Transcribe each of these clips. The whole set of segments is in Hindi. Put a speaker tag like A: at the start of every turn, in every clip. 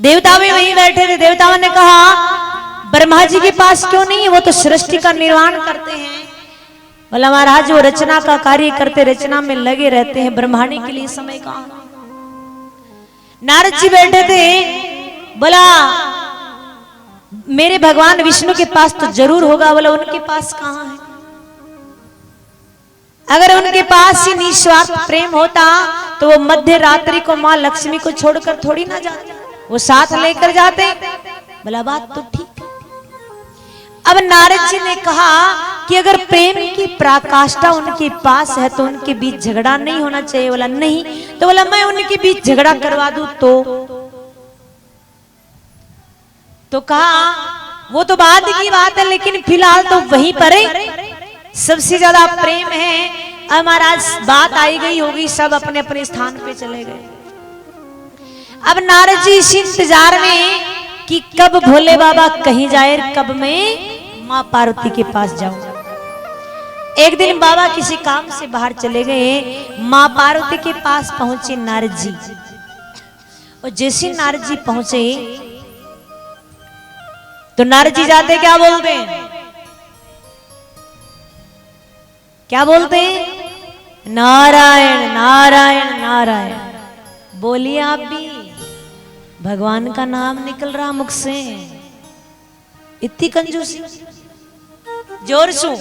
A: देवता भी वहीं बैठे थे। देवताओं ने कहा ब्रह्मा जी के पास क्यों नहीं है, वो तो सृष्टि का निर्माण करते हैं। बोला महाराज वो रचना का कार्य करते, रचना में लगे रहते हैं, ब्रह्मांड के लिए समय कहां। नारद जी बैठे थे। बोला मेरे भगवान विष्णु के पास तो जरूर होगा। बोला उनके पास कहां है? अगर उनके पास ही निस्वार्थ प्रेम होता तो वो मध्य रात्रि को मां लक्ष्मी को छोड़कर थोड़ी ना जाते, वो साथ लेकर जाते। बोला बात तो ठीक है। अब नारद जी ने कहा कि अगर प्रेम की पराकाष्ठा उनके पास है तो उनके बीच झगड़ा नहीं होना चाहिए। बोला नहीं। तो बोला मैं उनके बीच झगड़ा करवा दूं तो कहा वो तो बाद की बात है, लेकिन फिलहाल तो वहीं पर सबसे ज्यादा प्रेम है। अब महाराज बात आई गई होगी, सब अपने अपने स्थान पे चले गए। अब नारद जी इस इंतजार में कि कब भोले बाबा कहीं जाए, कब मैं मां पार्वती के पास जाऊं। एक दिन बाबा किसी काम से बाहर चले गए, मां पार्वती के पास पहुंचे नारद जी। और जैसे नारद जी पहुंचे तो नारद जी जाते क्या बोलते हैं? क्या बोलते हैं? नारायण नारायण नारायण। बोलिए आप भी, भगवान का नाम निकल रहा मुख से, इतनी कंजूसी, जोर से।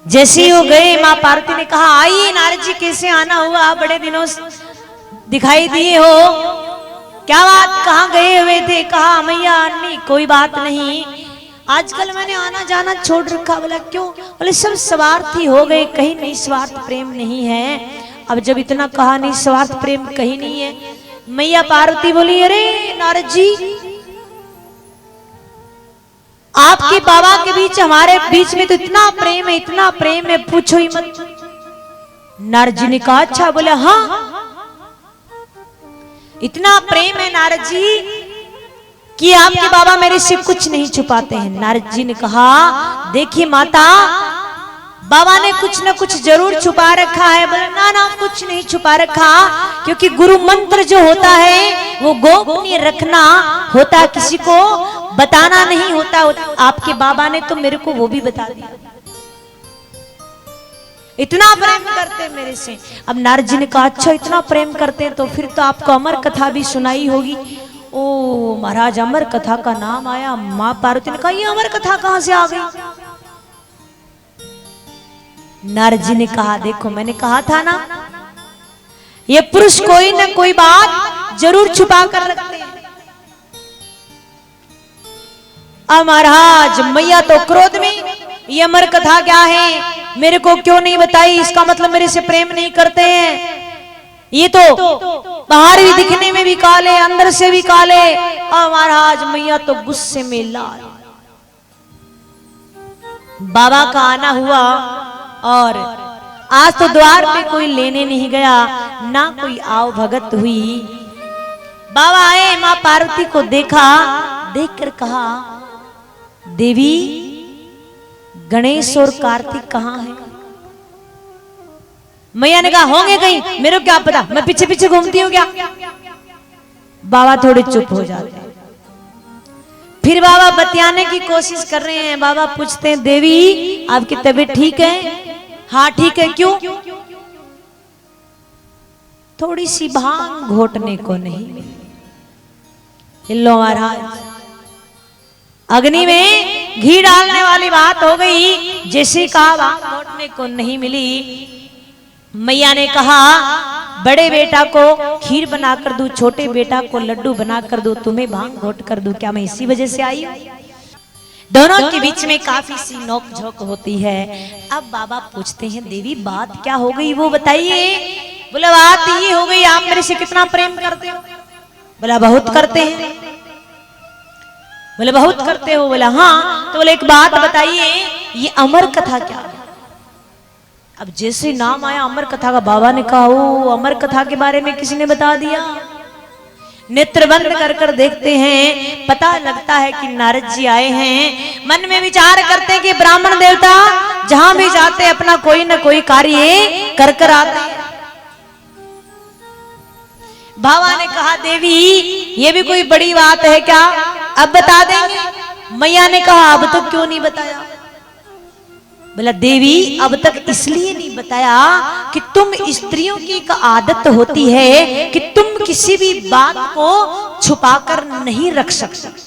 A: जैसे हो गए मां पार्वती ने कहा आइए नारद जी, कैसे आना हुआ, बड़े दिनों दिखाई दिए हो, क्या बात, कहाँ गए हुए थे? कहा मैया अन्नी कोई बात नहीं, आजकल मैंने आना जाना छोड़ रखा। बोला क्यों? बोले सब स्वार्थी हो गए, कहीं निस्वार्थ प्रेम नहीं है। अब जब इतना कहा निस्वार्थ प्रेम कहीं नहीं है, मैया पार्वती बोली अरे नारद जी आपके बाबा के बीच हमारे बीच में तो इतना प्रेम है, इतना प्रेम है, पूछो ही मत। नारद जी ने कहा अच्छा। बोले हाँ इतना प्रेम है नारद जी कि आपके बाबा मेरे से कुछ नहीं छुपाते हैं। नारद जी ने कहा देखिए माता, बाबा ने कुछ न कुछ जरूर छुपा रखा है। बोले ना ना कुछ नहीं छुपा रखा, क्योंकि गुरु मंत्र जो होता है वो गोपनीय रखना होता है, किसी को बताना नहीं होता। आपके बाबा ने तो मेरे को वो भी बता दिया, इतना प्रेम करते मेरे से। अब नारद जी ने कहा अच्छा इतना प्रेम करते हैं तो फिर तो आपको अमर कथा भी सुनाई होगी। ओ महाराज अमर कथा का नाम आया। मां पार्वती ने कहा ये अमर कथा कहां से आ गई? नारद जी ने कहा देखो मैंने कहा था ना, ये पुरुष कोई न कोई बात जरूर छुपा कर रखते हैं। अब महाराज मैया तो क्रोध में, ये अमर कथा क्या है, मेरे को क्यों नहीं बताई, इसका मतलब मेरे से प्रेम नहीं करते हैं, ये तो बाहर भी दिखने में भी काले, अंदर से भी काले। और महाराज मैया तो गुस्से में लाल। बाबा का आना हुआ और आज तो द्वार पे कोई लेने नहीं गया, ना कोई आव भगत हुई। बाबा आए, मां पार्वती को देखा, देखकर कहा देवी गणेश और कार्तिक कहां है? मैया ने कहा होंगे कहीं, मेरे को क्या पता, मैं पीछे पीछे घूमती हूँ क्या? बाबा थोड़े चुप हो जाते हैं। फिर बाबा बतियाने की कोशिश कर रहे हैं। बाबा पूछते हैं देवी आपकी तबीयत ठीक है? हाँ ठीक है। क्यों? थोड़ी सी भांग घोटने को नहीं मिली। लो महाराज अग्नि में घी डालने वाली बात हो गई, जैसे कहा भांग घोटने को नहीं मिली। मैया ने कहा बड़े बेटा को खीर बनाकर दूं, छोटे बेटा को लड्डू बनाकर दूं, तुम्हें भांग घोट कर दूं, क्या मैं इसी वजह से आई हूं? दोनों के बीच में काफी सी नोक झोंक होती है। अब बाबा पूछते हैं देवी बात क्या हो गई वो बताइए। बोला बात ये हो गई आप मेरे से कितना प्रेम करते हो? बोला बहुत करते हैं। बोले बहुत करते हो? बोला हाँ। तो बोले एक बात बताइए ये अमर कथा क्या है? अब जैसे नाम आया अमर कथा का, बाबा ने कहा ओ अमर कथा के बारे में किसी ने बता दिया। नेत्र बंद कर कर देखते हैं, पता लगता है कि नारद जी आए हैं। मन में विचार करते हैं कि ब्राह्मण देवता जहां भी जाते अपना कोई न कोई कार्य कर कर आते हैं। भावा ने कहा देवी ये भी कोई बड़ी बात है क्या, अब बता देंगे। मैया ने कहा अब तक क्यों नहीं बताया। बोला देवी अब तक इसलिए नहीं बताया कि तुम स्त्रियों की एक आदत होती है कि तुम किसी भी बात को छुपाकर नहीं रख सकते।